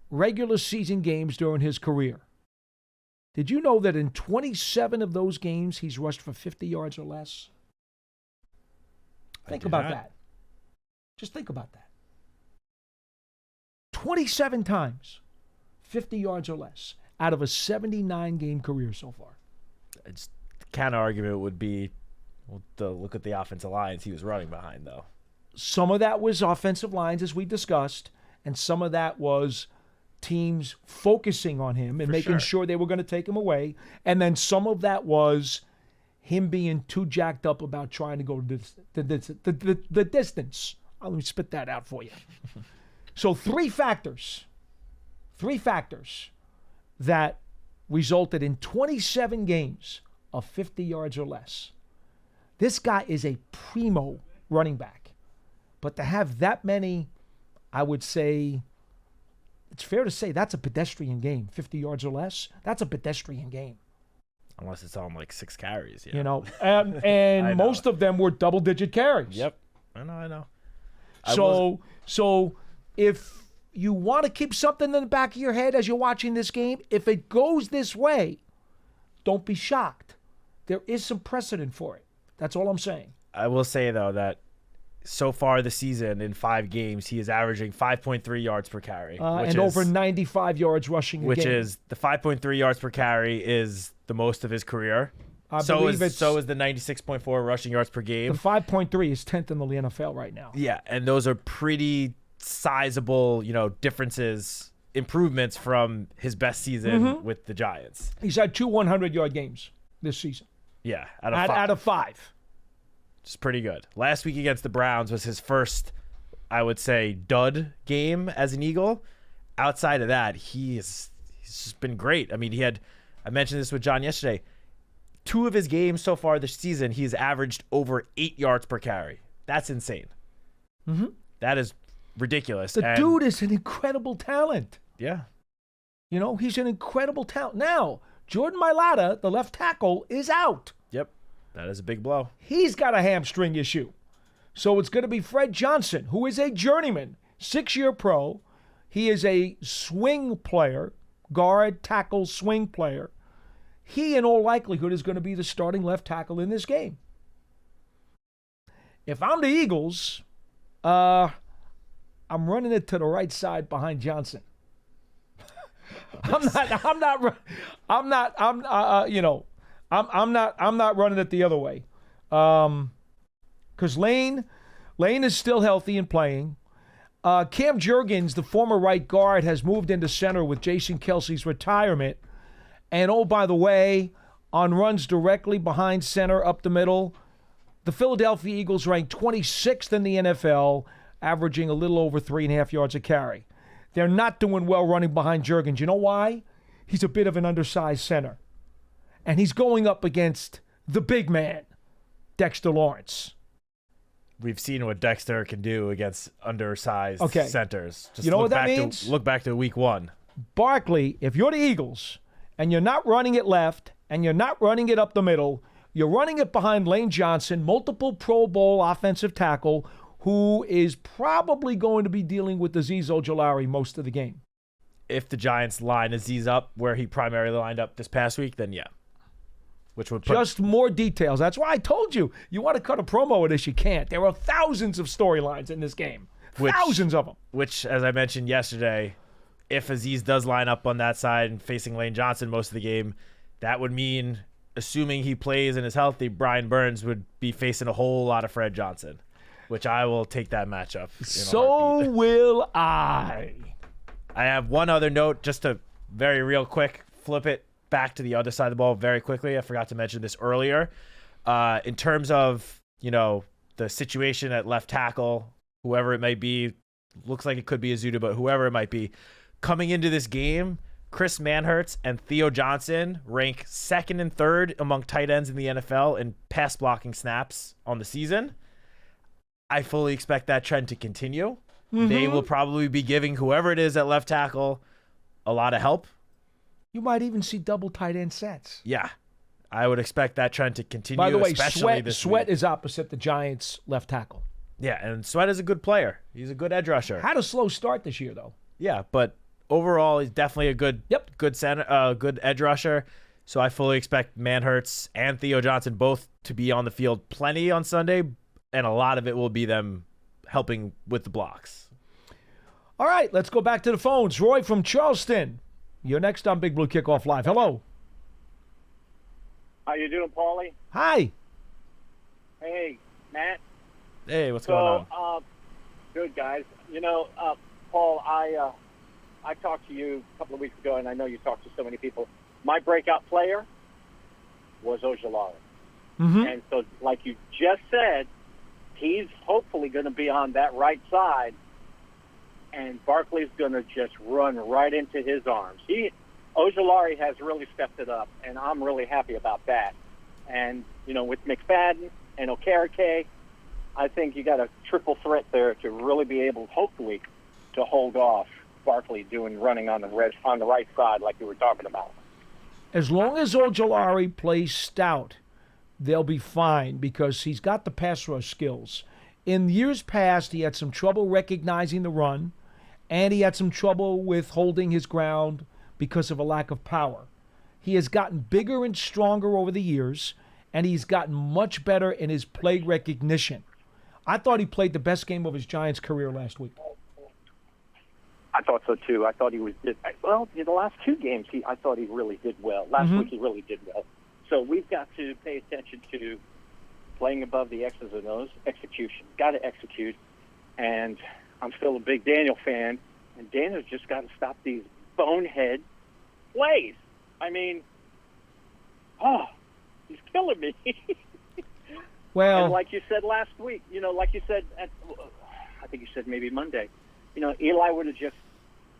regular season games during his career. Did you know that in 27 of those games, he's rushed for 50 yards or less? Think about that. Just think about that. 27 times, 50 yards or less, out of a 79-game career so far. It's, the counter argument would be, well, look at the offensive lines he was running behind, though. Some of that was offensive lines, as we discussed, and some of that was teams focusing on him and making sure they were going to take him away. And then some of that was him being too jacked up about trying to go the distance. Let me spit that out for you. So three factors that resulted in 27 games of 50 yards or less. This guy is a primo running back. But to have that many, I would say, it's fair to say that's a pedestrian game. 50 yards or less, that's a pedestrian game. Unless it's on like 6 carries. You know, and most of them were double-digit carries. Yep. I know. So if you want to keep something in the back of your head as you're watching this game, if it goes this way, don't be shocked. There is some precedent for it. That's all I'm saying. I will say, though, that so far this season, in 5 games, he is averaging 5.3 yards per carry. And over 95 yards rushing a game. Which is, the 5.3 yards per carry is the most of his career. So is the 96.4 rushing yards per game. The 5.3 is 10th in the NFL right now. Yeah, and those are pretty sizable, differences, improvements from his best season with the Giants. He's had 2 100-yard games this season. Yeah, out of 5. It's pretty good. Last week against the Browns was his first, I would say, dud game as an Eagle. Outside of that, he's just been great. I mean, I mentioned this with John yesterday. 2 of his games so far this season, he's averaged over 8 yards per carry. That's insane. That is ridiculous. The dude is an incredible talent. Yeah. He's an incredible talent. Now, Jordan Mailata, the left tackle, is out. Yep. That is a big blow. He's got a hamstring issue. So it's going to be Fred Johnson, who is a journeyman, 6-year pro. He is a swing player, guard, tackle, swing player. He, in all likelihood, is going to be the starting left tackle in this game. If I'm the Eagles, I'm running it to the right side behind Johnson. I'm not running it the other way. Because Lane is still healthy and playing. Cam Jurgens, the former right guard, has moved into center with Jason Kelsey's retirement. And oh, by the way, on runs directly behind center up the middle. The Philadelphia Eagles rank 26th in the NFL, averaging a little over 3.5 yards a carry. They're not doing well running behind Jurgens. You know why? He's a bit of an undersized center. And he's going up against the big man, Dexter Lawrence. We've seen what Dexter can do against undersized centers. Just you know what that means? Look back to week 1. Barkley, if you're the Eagles and you're not running it left and you're not running it up the middle, you're running it behind Lane Johnson, multiple Pro Bowl offensive tackle, who is probably going to be dealing with Azeez Ojulari most of the game. If the Giants line Azeez up where he primarily lined up this past week, then yeah. Which would put... Just more details. That's why I told you. You want to cut a promo of this, you can't. There are thousands of storylines in this game. Thousands of them. Which, as I mentioned yesterday, if Azeez does line up on that side and facing Lane Johnson most of the game, that would mean, assuming he plays and is healthy, Brian Burns would be facing a whole lot of Fred Johnson, which I will take that matchup. So will I. I have one other note, just to very real quick flip it back to the other side of the ball very quickly. I forgot to mention this earlier. In terms of, the situation at left tackle, whoever it might be, looks like it could be Azuda, but whoever it might be, coming into this game, Chris Manhertz and Theo Johnson rank 2nd and 3rd among tight ends in the NFL in pass blocking snaps on the season. I fully expect that trend to continue. Mm-hmm. They will probably be giving whoever it is at left tackle a lot of help. You might even see double tight end sets. Yeah. I would expect that trend to continue. By the way, Sweat is opposite the Giants' left tackle. Yeah, and Sweat is a good player. He's a good edge rusher. Had a slow start this year, though. Yeah, but overall, he's definitely a good center, good edge rusher. So I fully expect Manhertz and Theo Johnson both to be on the field plenty on Sunday, and a lot of it will be them helping with the blocks. All right, let's go back to the phones. Roy from Charleston, you're next on Big Blue Kickoff Live. Hello. How you doing, Paulie? Hi. Hey, Matt. Hey, what's going on? Good, guys. Paul, I talked to you a couple of weeks ago, and I know you talked to so many people. My breakout player was Ojulari. Mm-hmm. And so, like you just said, he's hopefully going to be on that right side, and Barkley's going to just run right into his arms. Ojulari has really stepped it up, and I'm really happy about that. And, with McFadden and Okereke, I think you got a triple threat there to really be able, hopefully, to hold off Barkley running on the right side like you were talking about. As long as Ojulari plays stout, they'll be fine because he's got the pass rush skills. In years past, he had some trouble recognizing the run, and he had some trouble with holding his ground because of a lack of power. He has gotten bigger and stronger over the years, and he's gotten much better in his play recognition. I thought he played the best game of his Giants career last week. I thought so, too. I thought he did well. In the last 2 games, I thought he really did well. Last week, he really did well. So we've got to pay attention to playing above the X's and O's, execution. Got to execute. And I'm still a big Daniel fan, and Daniel's just got to stop these bonehead plays. I mean, he's killing me. Well, and like you said last week, like you said, I think you said maybe Monday, Eli would have just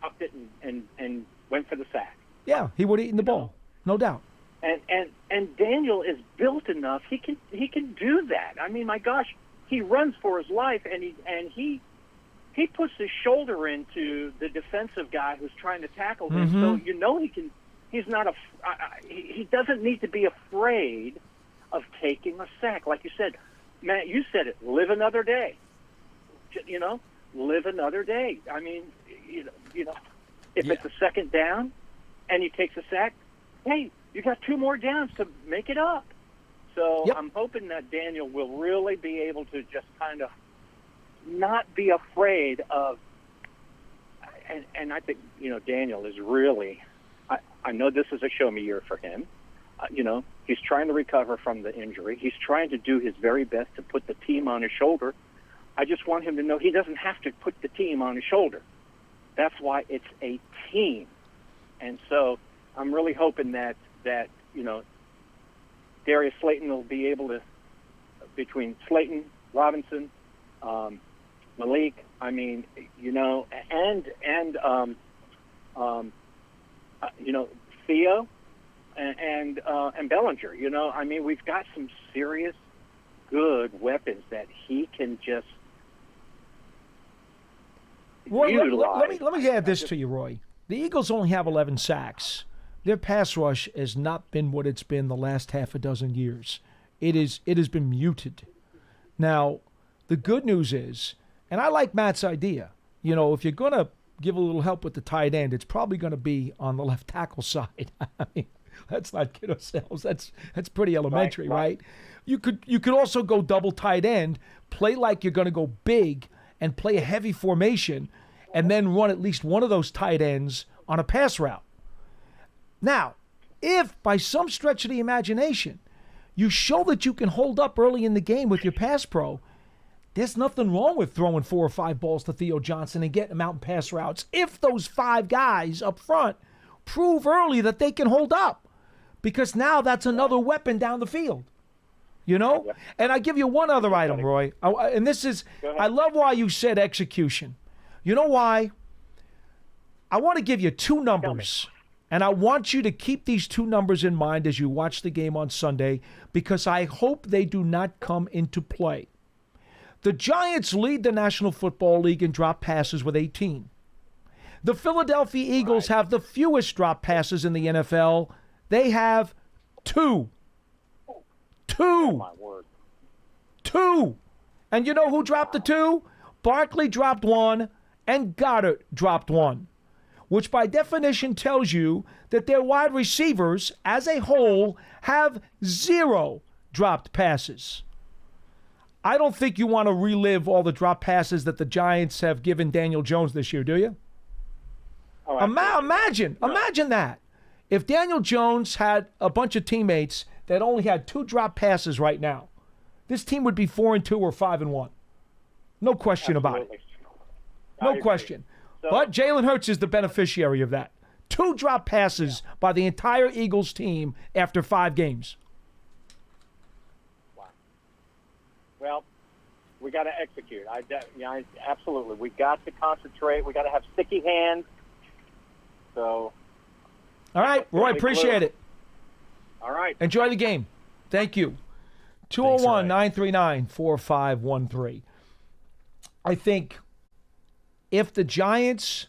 upped it and went for the sack. Yeah, he would have eaten the ball, no doubt. And Daniel is built enough; he can do that. I mean, my gosh, he runs for his life, and he puts his shoulder into the defensive guy who's trying to tackle him. Mm-hmm. So he can. He's not he doesn't need to be afraid of taking a sack. Like you said, Matt, you said it. Live another day. Live another day. I mean, if it's a second down and he takes a sack, hey, you got 2 more downs to make it up. So I'm hoping that Daniel will really be able to just kind of not be afraid of. And I think Daniel is really. I know this is a show me year for him. He's trying to recover from the injury. He's trying to do his very best to put the team on his shoulder. I just want him to know he doesn't have to put the team on his shoulder. That's why it's a team. And so I'm really hoping that Darius Slayton will be able to, between Slayton, Robinson, Malik, I mean, you know, and you know, Theo and Bellinger, you know, I mean, we've got some serious good weapons that he can just utilize. Let me add this to you, Roy. The Eagles only have 11 sacks. Their pass rush has not been what it's been the last half a dozen years. It has been muted. Now, the good news is, and I like Matt's idea, you know, if you're going to give a little help with the tight end, it's probably going to be on the left tackle side. I mean, let's not kid ourselves. That's pretty elementary, right? You could also go double tight end, play like you're going to go big, and play a heavy formation, and then run at least one of those tight ends on a pass route. Now, if by some stretch of the imagination you show that you can hold up early in the game with your pass pro, there's nothing wrong with throwing 4 or 5 balls to Theo Johnson and getting him out in pass routes if those 5 guys up front prove early that they can hold up. Because now that's another weapon down the field. You know? Yep. And I give you one other item, Roy. And this is, I love why you said execution. You know why? I want to give you 2 numbers. And I want you to keep these 2 numbers in mind as you watch the game on Sunday, because I hope they do not come into play. The Giants lead the National Football League in drop passes with 18. The Philadelphia Eagles have the fewest drop passes in the NFL. They have 2. 2. Oh, my word. 2. And you know who dropped the 2? Barkley dropped 1, and Goddard dropped 1. Which by definition tells you that their wide receivers, as a whole, have 0 dropped passes. I don't think you want to relive all the drop passes that the Giants have given Daniel Jones this year, do you? Oh, imagine that. If Daniel Jones had a bunch of teammates that only had 2 drop passes right now, this team would be 4-2 or 5-1. No question about it. No question. So, but Jalen Hurts is the beneficiary of that. 2 drop passes by the entire Eagles team after 5 games. Wow. Well, we got to execute. Absolutely. We got to concentrate. We got to have sticky hands. So. All right, Roy, appreciate it. All right. Enjoy the game. Thank you. 201-939-4513. I think if the Giants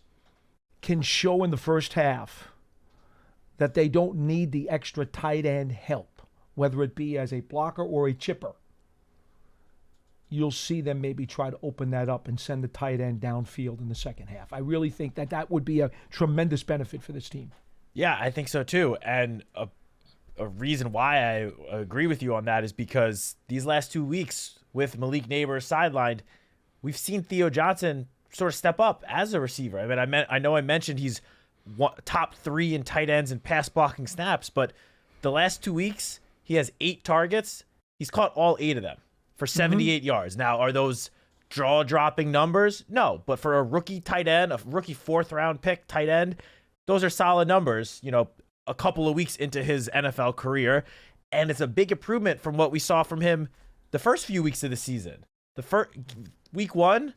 can show in the first half that they don't need the extra tight end help, whether it be as a blocker or a chipper, you'll see them maybe try to open that up and send the tight end downfield in the second half. I really think that would be a tremendous benefit for this team. Yeah, I think so too. And a reason why I agree with you on that is because these last 2 weeks with Malik Neighbors sidelined, we've seen Theo Johnson sort of step up as a receiver. I mean, I know I mentioned he's top 3 in tight ends and pass blocking snaps, but the last 2 weeks he has 8 targets. He's caught all 8 of them for 78 yards. Now, are those jaw-dropping numbers? No, but for a rookie tight end, a rookie 4th-round pick tight end, those are solid numbers, you know, a couple of weeks into his NFL career, and it's a big improvement from what we saw from him the first few weeks of the season. Week 1,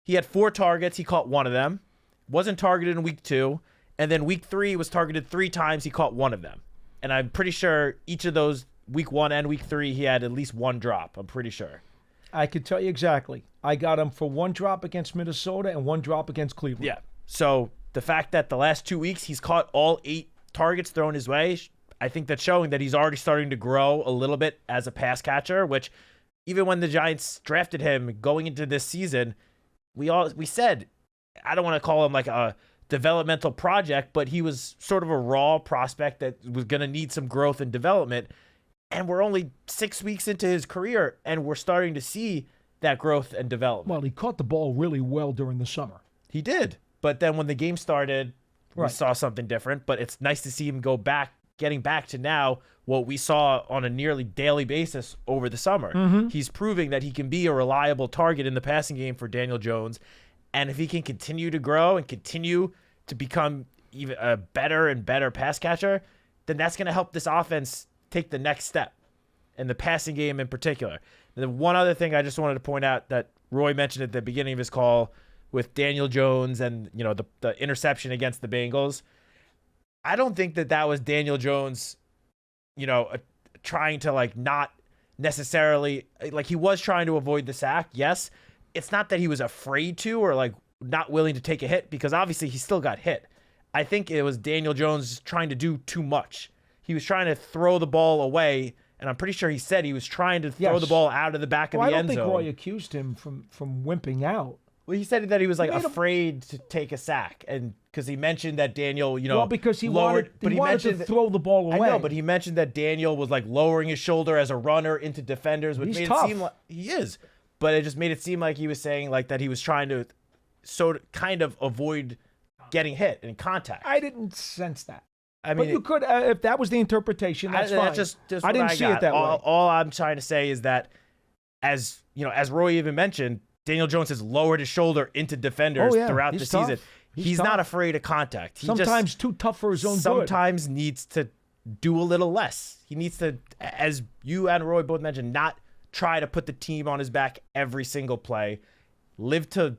he had 4 targets. He caught 1 of them. Wasn't targeted in week 2. And then week 3 he was targeted 3 times. He caught 1 of them. And I'm pretty sure each of those, week 1 and week 3, he had at least 1 drop. I'm pretty sure. I could tell you exactly. I got him for 1 drop against Minnesota and 1 drop against Cleveland. Yeah. So the fact that the last 2 weeks he's caught all 8 targets thrown his way, I think that's showing that he's already starting to grow a little bit as a pass catcher, which even when the Giants drafted him going into this season, we said, I don't want to call him like a developmental project, but he was sort of a raw prospect that was going to need some growth and development. And we're only 6 weeks into his career, and we're starting to see that growth and development. Well, he caught the ball really well during the summer. He did. But then when the game started, we saw something different. But it's nice to see him getting back to now what we saw on a nearly daily basis over the summer. He's proving that he can be a reliable target in the passing game for Daniel Jones. And if he can continue to grow and continue to become even a better and better pass catcher, then that's going to help this offense take the next step. and the passing game in particular. And then one other thing I just wanted to point out that Roy mentioned at the beginning of his call with Daniel Jones and, you know, the interception against the Bengals. I don't think that was Daniel Jones, you know, trying to like not necessarily, like he was trying to avoid the sack. Yes. It's not that he was afraid to or like not willing to take a hit, because obviously he still got hit. I think it was Daniel Jones trying to do too much. He was trying to throw the ball away, and I'm pretty sure he said he was trying to throw the ball out of the back of the end zone. I don't think Roy accused him from wimping out. Well, he said that he was like afraid to take a sack, and because he mentioned that Daniel, you know, because he wanted to throw the ball away. I know, but he mentioned that Daniel was like lowering his shoulder as a runner into defenders, which made it seem like he is. But it just made it seem like he was saying like that he was trying to kind of avoid getting hit in contact. I didn't sense that. I mean, but you could, if that was the interpretation, that's fine. That's just I didn't see it that way. All I'm trying to say is that, as you know, as Roy even mentioned, Daniel Jones has lowered his shoulder into defenders throughout the season. He's not afraid of contact. He sometimes too tough for his own good. Sometimes needs to do a little less. He needs to, as you and Roy both mentioned, not try to put the team on his back every single play. Live to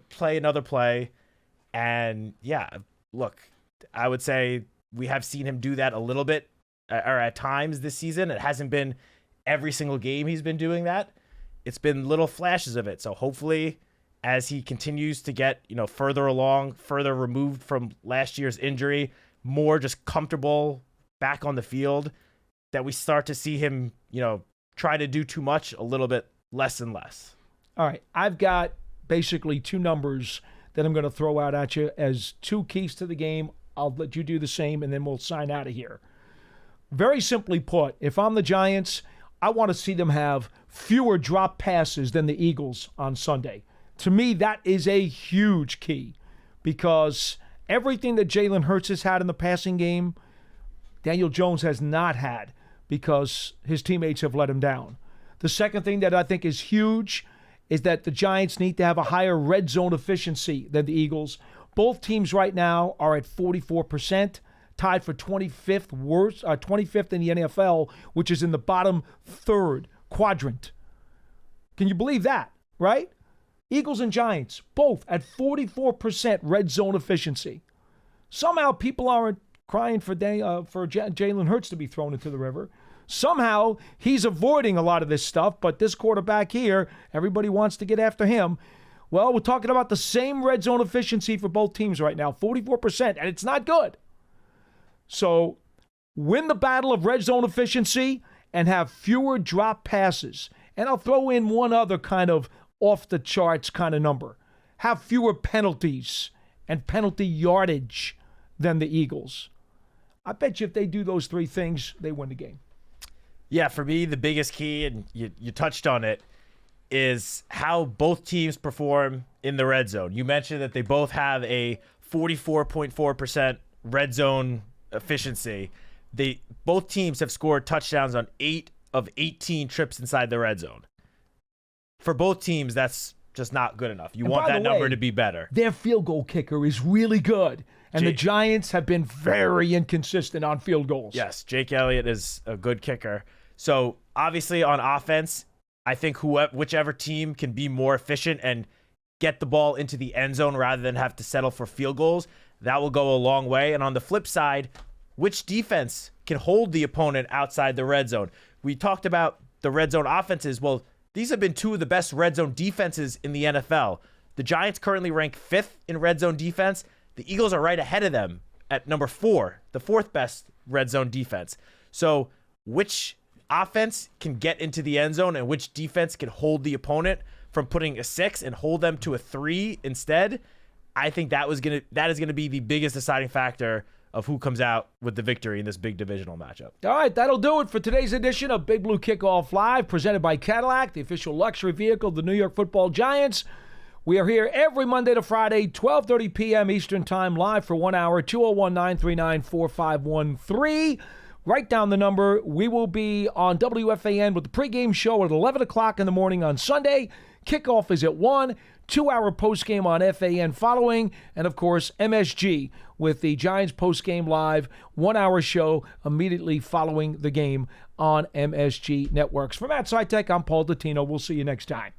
play another play. And yeah, look, I would say we have seen him do that a little bit, or at times this season. It hasn't been every single game he's been doing that. It's been little flashes of it. So hopefully, as he continues to get, you know, further along, further removed from last year's injury, more just comfortable back on the field, that we start to see him, you know, try to do too much a little bit less and less. All right. I've got basically two numbers that I'm going to throw out at you as two keys to the game. I'll let you do the same, and then we'll sign out of here. Very simply put, if I'm the Giants, I want to see them have fewer drop passes than the Eagles on Sunday. To me, that is a huge key, because everything that Jalen Hurts has had in the passing game, Daniel Jones has not had, because his teammates have let him down. The second thing that I think is huge is that the Giants need to have a higher red zone efficiency than the Eagles. Both teams right now are at 44%, tied for 25th in the NFL, which is in the bottom third quadrant. Can you believe that, right? Eagles and Giants, both at 44% red zone efficiency. Somehow people aren't crying for Jalen Hurts to be thrown into the river. Somehow he's avoiding a lot of this stuff, but this quarterback here, everybody wants to get after him. Well, we're talking about the same red zone efficiency for both teams right now, 44%, and it's not good. So win the battle of red zone efficiency and have fewer drop passes. And I'll throw in one other kind of off-the-charts kind of number. Have fewer penalties and penalty yardage than the Eagles. I bet you if they do those three things, they win the game. Yeah, for me, the biggest key, and you touched on it, is how both teams perform in the red zone. You mentioned that they both have a 44.4% red zone efficiency. Both teams have scored touchdowns on 8 of 18 trips inside the red zone. For both teams, that's just not good enough. You want that number to be better. Their field goal kicker is really good. And the Giants have been very inconsistent on field goals. Yes, Jake Elliott is a good kicker. So obviously on offense, I think whichever team can be more efficient and get the ball into the end zone rather than have to settle for field goals, that will go a long way. And on the flip side, which defense can hold the opponent outside the red zone? We talked about the red zone offenses. Well, these have been two of the best red zone defenses in the NFL. The Giants currently rank 5th in red zone defense. The Eagles are right ahead of them at number 4, the 4th best red zone defense. So which offense can get into the end zone and which defense can hold the opponent from putting a 6 and hold them to a 3 instead? I think that is going to be the biggest deciding factor of who comes out with the victory in this big divisional matchup. All right, that'll do it for today's edition of Big Blue Kickoff Live, presented by Cadillac, the official luxury vehicle of the New York Football Giants. We are here every Monday to Friday, 12:30 p.m. Eastern Time, live for 1 hour, 201-939-4513. Write down the number. We will be on WFAN with the pregame show at 11 o'clock in the morning on Sunday. Kickoff is at 1, 2-hour postgame on FAN following, and of course MSG with the Giants postgame live 1-hour show immediately following the game on MSG Networks. For Matt Sitek, I'm Paul Dottino. We'll see you next time.